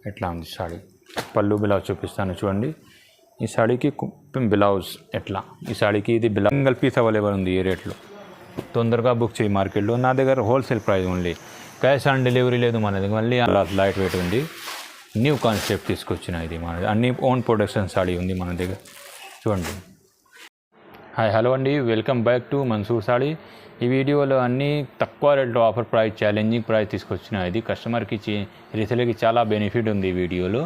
ఎట్లా ఉంది సాడీ. పళ్ళు బ్లౌజ్ చూపిస్తాను చూడండి. ఈ సాడీకి బ్లౌజ్ ఎట్లా, ఈ సాడీకి ఇది బ్లౌజ్ సింగిల్ పీస్ అవైలబుల్ ఉంది. ఈ రేట్లో తొందరగా బుక్ చేయి మార్కెట్లో. నా దగ్గర wholesale price only, cash on delivery లేదు మనది. మళ్ళీ లైట్ వెయిట్ ఉంది, న్యూ కాన్సెప్ట్ తీసుకొచ్చిన ఇది మనది. అన్ని ఓన్ ప్రొడక్షన్ సాడీ ఉంది మన దగ్గర చూడండి. హాయ్ హలో అండి, welcome back to Mansoor saree. ఈ వీడియోలో అన్నీ తక్కువ రేట్లో ఆఫర్ ప్రైస్, ఛాలెంజింగ్ ప్రైస్ తీసుకొచ్చిన ఇది కస్టమర్కి రీసేలర్కి చాలా బెనిఫిట్ ఉంది. ఈ వీడియోలో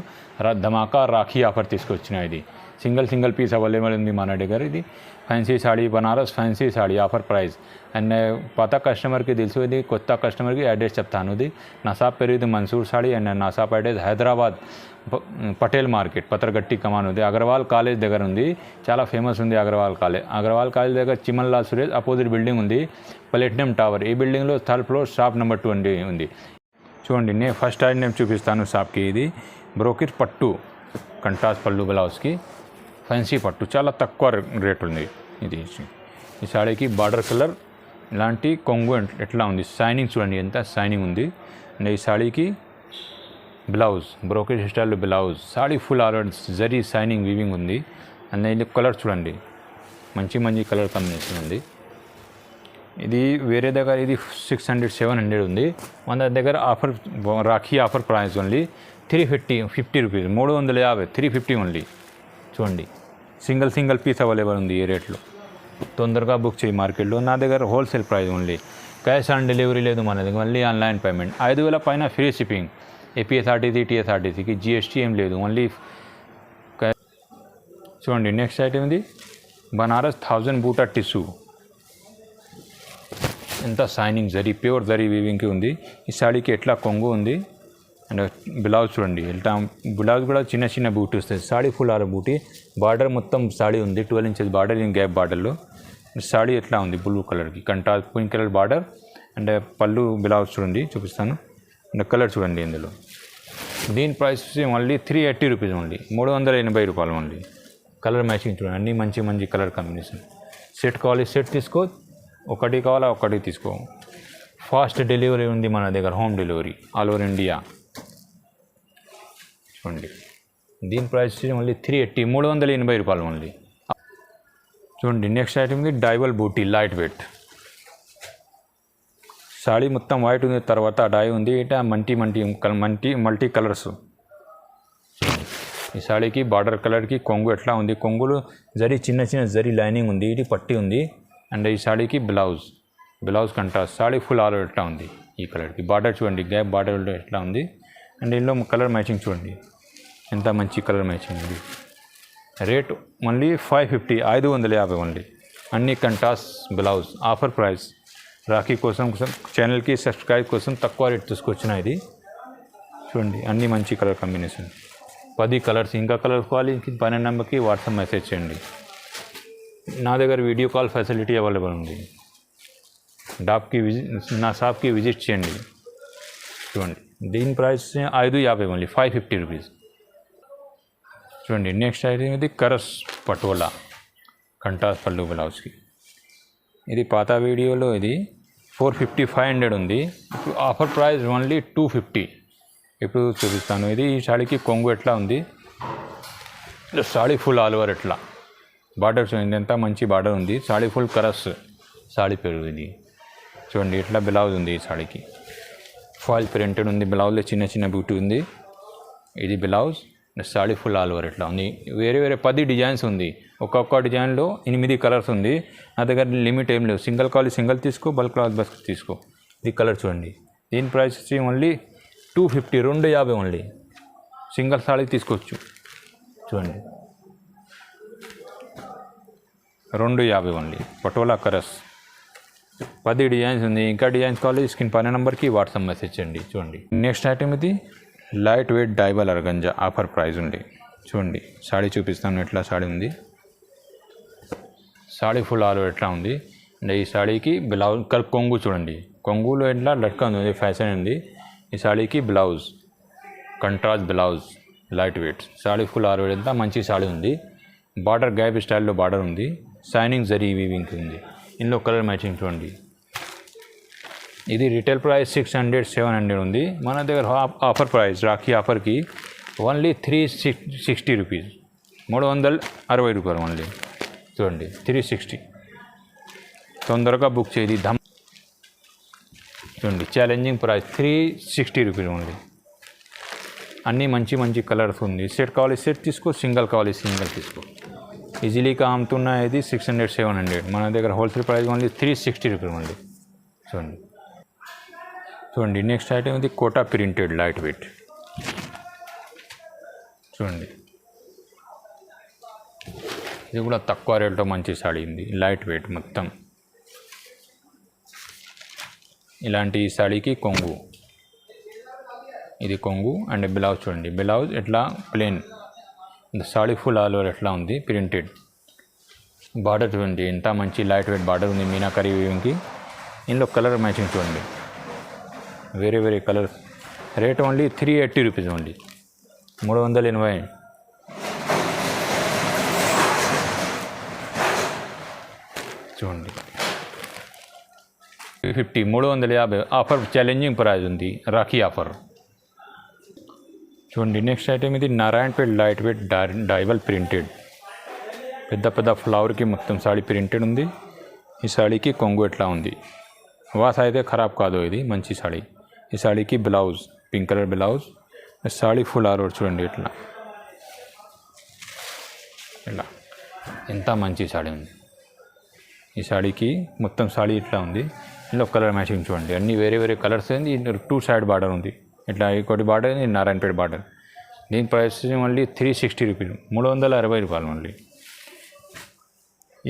ధమాకా రాఖీ ఆఫర్ తీసుకొచ్చిన ఇది సింగిల్ పీస్ అవైలబుల్ ఉంది మన దగ్గర. ఇది fancy saree, Banaras fancy saree offer price. And పాత కస్టమర్కి తెలుసు, ఇది కొత్త కస్టమర్కి అడ్రస్ చెప్తాను. ఇది నా షాప్ పేరు ఇది మన్సూర్ సాడీ. అండ్ నా shop address Hyderabad Patel market, Pathargatti కమాన్ ఉంది. అగర్వాల్ కాలేజ్ దగ్గర ఉంది, చాలా ఫేమస్ ఉంది అగర్వాల్ కాలేజ్ దగ్గర చిమన్ లాల్ సురేష్ అపోజిట్ బిల్డింగ్ ఉంది, ప్లాటినం టవర్. ఈ బిల్డింగ్లో థర్డ్ ఫ్లోర్ షాప్ నెంబర్ 2 ఉంది. చూడండి, నేను ఫస్ట్ ఐటమ్ చూపిస్తాను షాప్కి. ఇది బ్రోకెట్ పట్టు కంట్రాస్ట్ పళ్ళు బ్లౌజ్కి ఫ్యాన్సీ పట్టు, చాలా తక్కువ రేట్ ఉంది. ఇది ఈ సాడీకి బార్డర్ కలర్ ఇలాంటి కొంగు ఎట్లా ఉంది, షైనింగ్ చూడండి ఎంత షైనింగ్ ఉంది. అండ్ ఈ సాడీకి blouse brocade style blouse, sari full already zari shining weaving ఉంది. అండ్ ఇది కలర్ చూడండి, మంచి కలర్ కాంబినేషన్ ఉంది. ఇది వేరే దగ్గర ఇది 600-700 ఉంది. మన దగ్గర offer Rakhi offer price only 350 rupees, 350, 350 only. చూడండి, సింగిల్ పీస్ అవైలబుల్ ఉంది ఈ రేట్లో. తొందరగా బుక్ చేయి మార్కెట్లో. నా దగ్గర wholesale price only, cash on delivery లేదు మనది. మళ్ళీ ఆన్లైన్ పేమెంట్ 5,000 పైన ఫ్రీ షిప్పింగ్. ఏపీఎస్ఆర్టీసీ టీఎస్ఆర్టీసీకి జిఎస్టీ ఏం లేదు, ఓన్లీ. చూడండి, నెక్స్ట్ ఐటమ్ ఇది బనారస్ 1000 బూటా టిష్యూ, ఎంత షైనింగ్ జరీ, ప్యూర్ జరీ వీవింగ్కి ఉంది. ఈ సాడీకి ఎట్లా కొంగు ఉంది. అండ్ బ్లౌజ్ చూడండి, ఎట్లా బ్లౌజ్ కూడా చిన్న బూటీ వస్తుంది. సాడీ ఫుల్ ఆర్ బూటీ, బార్డర్ మొత్తం సాడీ ఉంది, 12 ఇంచెస్ బార్డర్. ఇన్ గ్యాప్ బార్డర్లో సాడీ ఎట్లా ఉంది, బ్లూ కలర్కి contrast pink colour border. And పళ్ళు బ్లౌజ్ చూడండి, చూపిస్తాను. అండ్ కలర్ చూడండి ఇందులో. దీని ప్రైస్ ఓన్లీ 380 రూపీస్ ఓన్లీ, 380 రూపాయలు ఓన్లీ. కలర్ మ్యాచింగ్ చూడండి, అన్నీ మంచి కలర్ కాంబినేషన్. సెట్ కావాలి సెట్ తీసుకో, ఒకటి కావాలా ఒకటి తీసుకో. ఫాస్ట్ డెలివరీ ఉంది మన దగ్గర, home delivery all over India. చూడండి, దీని ప్రైస్ ఓన్లీ 380, 380 రూపాయలు ఓన్లీ. చూడండి, నెక్స్ట్ ఐటమ్ ఇది డైబల్ బూటీ లైట్ వెయిట్ సాడీ, మొత్తం వైట్ ఉంది, తర్వాత డై ఉంది. ఇట మల్టీ కలర్స్. ఈ సాడీకి బార్డర్ కలర్కి కొంగు ఎట్లా ఉంది, కొంగులు జరీ చిన్న జరీ లైనింగ్ ఉంది, ఇది పట్టి ఉంది. అండ్ ఈ సాడీకి blouse contrast, sari full all ఎట్లా ఉంది. ఈ కలర్కి బార్డర్ చూడండి, గ్యాప్ బార్డర్ ఎట్లా ఉంది. అండ్ ఇందులో కలర్ మ్యాచింగ్ చూడండి, ఎంత మంచి కలర్ మ్యాచింగ్ ఉంది. Rate only 550 only. అన్ని contrast blouse offer price. Rakhi కోసం ఛానల్కి సబ్స్క్రైబ్ కోసం తక్కువ రేట్ తీసుకొచ్చిన ఇది. చూడండి, అన్ని మంచి కలర్ కాంబినేషన్, 10 కలర్స్. ఇంకా కలర్ కావాలి 12 నెంబర్కి వాట్సాప్ మెసేజ్ చేయండి. నా దగ్గర వీడియో కాల్ ఫెసిలిటీ అవైలబుల్ ఉంది. నా షాప్కి విజిట్ చేయండి. చూడండి, దీని ప్రైస్ 550 ఓన్లీ, 550 రూపీస్. చూడండి, నెక్స్ట్ ఐటమ్ ఇది కరస్ పటోలా కంట్రాస్ట్ పళ్ళు బ్లౌజ్కి. ఇది పాత వీడియోలో ఇది 450-500 ఉంది. ఇప్పుడు ఆఫర్ ప్రైస్ ఓన్లీ 250. ఇప్పుడు చూపిస్తాను. ఇది ఈ సాడీకి కొంగు ఎట్లా ఉంది, సాడీ ఫుల్ ఆల్ ఓవర్ ఎట్లా బార్డర్ చూడండి, ఎంత మంచి బార్డర్ ఉంది. సాడీ ఫుల్ కరస్ సాడీ పేరు ఇది. చూడండి, ఎట్లా బ్లౌజ్ ఉంది. ఈ సాడీకి ఫాయిల్ ప్రింటెడ్ ఉంది, బ్లౌజ్లో చిన్న బ్యూటీ ఉంది. ఇది blouse. Sari full all over ఎట్లా ఉంది. వేరే 10 డిజైన్స్ ఉంది, ఒక్కొక్క డిజైన్లో 8 కలర్స్ ఉంది. నా దగ్గర లిమిట్ ఏం లేవు, సింగిల్ కావాలి సింగిల్ తీసుకో, బల్క్ కావాలి బల్క్ తీసుకో. ఇది కలర్ చూడండి. దీని ప్రైస్ వచ్చి ఓన్లీ 250, 250 ఓన్లీ. సింగిల్ సాడీ తీసుకోవచ్చు. చూడండి, 250 ఓన్లీ. పటోలా కరస్ 10 డిజైన్స్ ఉంది. ఇంకా డిజైన్స్ కావాలి స్క్రీన్ పైన నెంబర్కి వాట్సాప్ మెసేజ్ చేయండి. చూడండి, నెక్స్ట్ ఐటమ్ ఇది light weight డైబల్ organza offer price ఉంది. చూడండి, సాడీ చూపిస్తాను ఎట్లా సాడీ ఉంది. సాడీ ఫుల్ ఆల్ ఎట్లా ఉంది. అండ్ ఈ సాడీకి బ్లౌజ్ కొంగు చూడండి, కొంగులో ఎట్లా లట్కా ఉంది, ఫ్యాషన్ ఉంది. ఈ సాడీకి blouse contrast blouse light weight, sari full all ఎంత మంచి సాడీ ఉంది. బార్డర్ గ్యాప్ స్టైల్లో బార్డర్ ఉంది, షైనింగ్ జరీ వీవింగ్ ఉంది. ఇందులో కలర్ మ్యాచింగ్ చూడండి, ఇది రిటైల్ ప్రైస్ 600-700 ఉంది. మన దగ్గర ఆఫర్ ప్రైస్ రాఖీ ఆఫర్కి ఓన్లీ 360 రూపీస్, 360 రూపాయలు ఓన్లీ. చూడండి 360. తొందరగా బుక్ చేయండి. చూడండి ఛాలెంజింగ్ ప్రైస్ 360 రూపీస్ ఓన్లీ. అన్నీ మంచి మంచి కలర్స్ ఉంది. సెట్ కావాలి సెట్ తీసుకో, సింగిల్ కావాలి సింగిల్ తీసుకో. ఈజీలీగా అమ్ముతున్న ఇది 600-700. మన దగ్గర wholesale price only 360 rupees only. చూడండి చూడండి నెక్స్ట్ ఐటమ్ ఇది కోటా ప్రింటెడ్ లైట్ వెయిట్. చూడండి ఇది కూడా తక్కువ రేట్లో మంచి సాడీ ఉంది, లైట్ వెయిట్ మొత్తం. ఇలాంటి సాడీకి కొంగు, ఇది కొంగు అండ్ బ్లౌజ్. చూడండి బ్లౌజ్ ఎట్లా plain, saree full all over ఎట్లా ఉంది ప్రింటెడ్. బార్డర్ చూడండి ఎంత మంచి లైట్ వెయిట్ బార్డర్ ఉంది మీనాకరీ వీవింగ్కి. ఇందులో కలర్ మ్యాచింగ్ చూడండి, వేరే వేరే colours. Rate only 380 rupees only, 380. చూడండి 350, 350 ఆఫర్. ఛాలెంజింగ్ ప్రైస్ ఉంది, రాఖీ ఆఫర్. చూడండి నెక్స్ట్ ఐటమ్ ఇది నారాయణపేట్ లైట్ వెయిట్ డైవల్ ప్రింటెడ్. పెద్ద పెద్ద ఫ్లవర్కి మొత్తం సాడీ ప్రింటెడ్ ఉంది. ఈ సాడీకి కొంగు ఎట్లా ఉంది, వాస అయితే ఖరాబ్ కాదు, ఇది మంచి సాడీ. ఈ సాడీకి blouse pink colour blouse. Sari full all over చూడండి ఇట్లా, ఇలా ఎంత మంచి సాడీ ఉంది. ఈ సాడీకి మొత్తం సాడీ ఇట్లా ఉంది. ఇందులో కలర్ మ్యాచింగ్ చూడండి, అన్నీ వేరే వేరే కలర్స్ ఉంది. 2 సైడ్ బార్డర్ ఉంది ఇట్లా, ఇంకోటి బార్డర్ ఇది నారాయణపేట బార్డర్. దీని ప్రైస్ మళ్ళీ 360 రూపీస్, 360 రూపాయలు మళ్ళీ.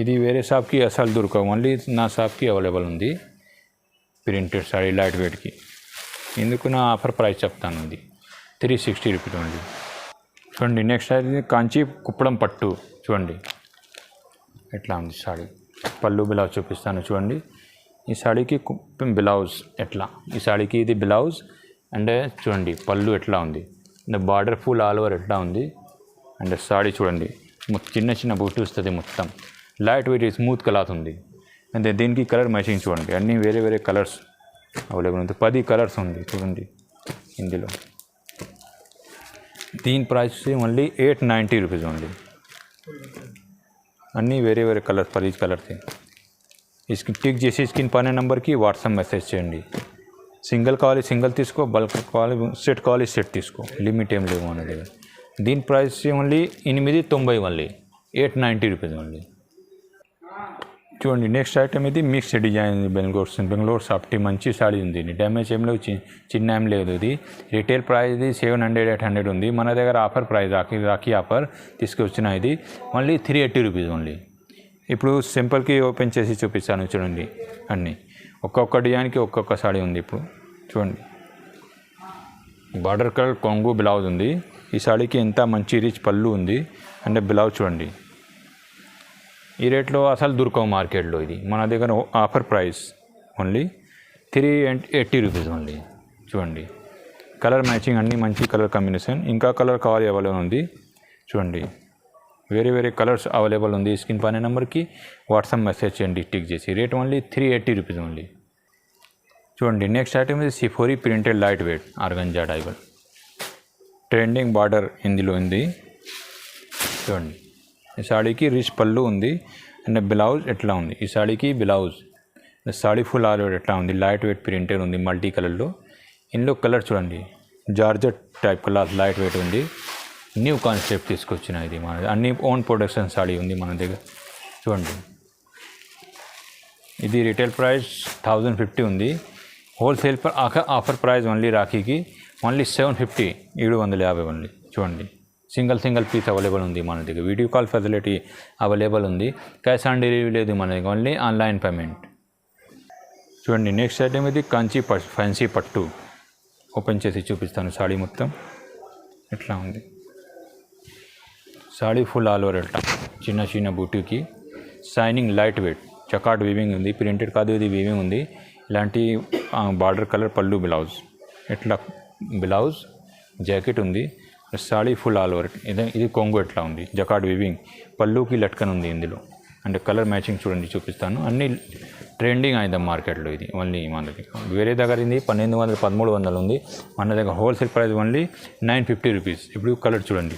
ఇది వేరే షాప్కి అసలు దొరకవు, మళ్ళీ నా షాప్కి అవైలబుల్ ఉంది ప్రింటెడ్ సాడీ లైట్ వెయిట్కి. ఎందుకు నా ఆఫర్ ప్రైస్ చెప్తాను, ఇది 360 రూపీస్ ఓన్లీ. చూడండి నెక్స్ట్ అయితే కాంచీ కుప్పడం పట్టు. చూడండి ఎట్లా ఉంది సాడీ. పళ్ళు బ్లౌజ్ చూపిస్తాను చూడండి. ఈ సాడీకి బ్లౌజ్ ఎట్లా, ఈ సాడీకి ఇది బ్లౌజ్ అండ్ చూడండి పళ్ళు ఎట్లా ఉంది, and border full all over ఎట్లా ఉంది. అండ్ సాడీ చూడండి చిన్న చిన్న బూట్లు వస్తుంది, మొత్తం లైట్ వెయిట్ స్మూత్ క్లాత్ ఉంది. అంటే దీనికి కలర్ మ్యాచింగ్ చూడండి, అన్నీ వేరే వేరే కలర్స్ అవైలబుల్ ఉంది. 10 కలర్స్ ఉంది చూడండి ఇందులో. దీని ప్రైస్ ఓన్లీ 890 రూపీస్ ఓన్లీ. అన్నీ వేరే వేరే కలర్స్, 10 కలర్స్. इसकी टिक చేసి స్క్రీన్ పైన నెంబర్కి వాట్సాప్ మెసేజ్ చేయండి. సింగిల్ కావాలి సింగిల్ తీసుకో, బల్క్ కావాలి సెట్ కావాలి సెట్ తీసుకో, లిమిట్ ఏం లేవు మన దగ్గర. దీని price only 890 only, 890 rupees only. చూడండి నెక్స్ట్ ఐటమ్ ఇది మిక్స్ డిజైన్ ఉంది. బెంగళూరు సాఫ్టీ మంచి సాడీ ఉంది, డ్యామేజ్ ఏం లేవు, చిన్న ఏం లేదు. ఇది రిటైల్ ప్రైస్ ఇది 700-800 ఉంది. మన దగ్గర ఆఫర్ ప్రైస్ రాఖీ ఆఫర్ తీసుకొచ్చిన ఇది ఓన్లీ 380 రూపీస్ ఓన్లీ. ఇప్పుడు సింపుల్కి ఓపెన్ చేసి చూపిస్తాను చూడండి. అన్నీ ఒక్కొక్క డిజైన్కి ఒక్కొక్క సాడీ ఉంది. ఇప్పుడు చూడండి బార్డర్ కలర్ కొంగు బ్లౌజ్ ఉంది. ఈ సాడీకి ఎంత మంచి రిచ్ పళ్ళు ఉంది అంటే బ్లౌజ్ చూడండి. ఈ రేట్లో అసలు దొరకవు మార్కెట్లో. ఇది మన దగ్గర offer price only 380 rupees only. చూడండి కలర్ మ్యాచింగ్ అన్నీ మంచి కలర్ కాంబినేషన్. ఇంకా కలర్ కావాలి అవైలబుల్ ఉంది చూడండి, వేరే వేరే కలర్స్ అవైలబుల్ ఉంది. స్క్రీన్ పైన నెంబర్కి వాట్సాప్ మెసేజ్ చేయండి టిక్ చేసి. Rate only 380 rupees only. చూడండి నెక్స్ట్ ఐటమ్ ఇది సిఫోరీ ప్రింటెడ్ లైట్ వెయిట్ ఆర్గంజా డైవల్. ట్రెండింగ్ బార్డర్ ఇందులో ఉంది చూడండి. ఈ సాడీకి రిచ్ పళ్ళు ఉంది అండ్ బ్లౌజ్ ఎట్లా ఉంది. ఈ సాడీకి blouse sari full all over ఎట్లా ఉంది, లైట్ వెయిట్ ప్రింటెడ్ ఉంది మల్టీ కలర్లో. ఇందులో కలర్ చూడండి georgette type colour light weight ఉంది. న్యూ కాన్సెప్ట్ తీసుకొచ్చిన ఇది మన అన్ని ఓన్ ప్రొడక్షన్ సాడీ ఉంది మన దగ్గర. చూడండి ఇది రిటైల్ ప్రైస్ 1050 ఉంది. హోల్సేల్ ఆఫర్ ప్రైస్ ఓన్లీ రాఖీకి ఓన్లీ 750, 750 ఓన్లీ. చూడండి సింగిల్ పీస్ అవైలబుల్ ఉంది మన దగ్గర. వీడియో కాల్ ఫెసిలిటీ అవైలబుల్ ఉంది. క్యాష్ ఆన్ డెలివరీ లేదు మన దగ్గర, ఓన్లీ ఆన్లైన్ పేమెంట్. చూడండి నెక్స్ట్ ఐటమ్ ఇది కంచి ఫ్యాన్సీ పట్టు. ఓపెన్ చేసి చూపిస్తాను సాడీ మొత్తం ఎట్లా ఉంది. సాడీ ఫుల్ ఆల్ ఓవర్ ఎట్లా చిన్న చిన్న బూటీకి షైనింగ్ లైట్ వెయిట్ చకాట్ వీవింగ్ ఉంది, ప్రింటెడ్ కాదు ఇది వీవింగ్ ఉంది. ఇలాంటి బార్డర్ కలర్ పళ్ళు బ్లౌజ్ ఎట్లా బ్లౌజ్ జాకెట్ ఉంది. Saree full all over. ఇది కొంగు ఎట్లా ఉంది జకాట్ వీవింగ్, పళ్ళుకి లట్కన్ ఉంది ఇందులో. అంటే కలర్ మ్యాచింగ్ చూడండి చూపిస్తాను. అన్నీ ట్రెండింగ్ అయింది మార్కెట్లో. ఇది ఓన్లీ మనది వేరే దగ్గర ఇది 1200 1300 ఉంది. మన దగ్గర హోల్సేల్ ప్రైస్ ఓన్లీ 950 రూపీస్. ఇప్పుడు కలర్ చూడండి,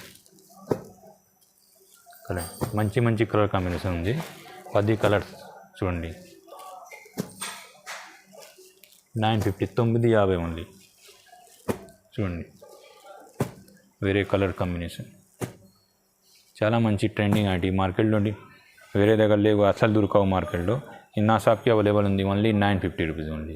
కలర్ మంచి మంచి కలర్ కాంబినేషన్ ఉంది. 10 కలర్స్ చూడండి. 950 950 ఓన్లీ. చూడండి వేరే కలర్ కాంబినేషన్ చాలా మంచి ట్రెండింగ్ ఐటీ మార్కెట్లో. వేరే దగ్గర లేవు, అసలు దొరకవు మార్కెట్లో. నా షాప్కి అవైలబుల్ ఉంది ఓన్లీ 950 రూపీస్ ఓన్లీ.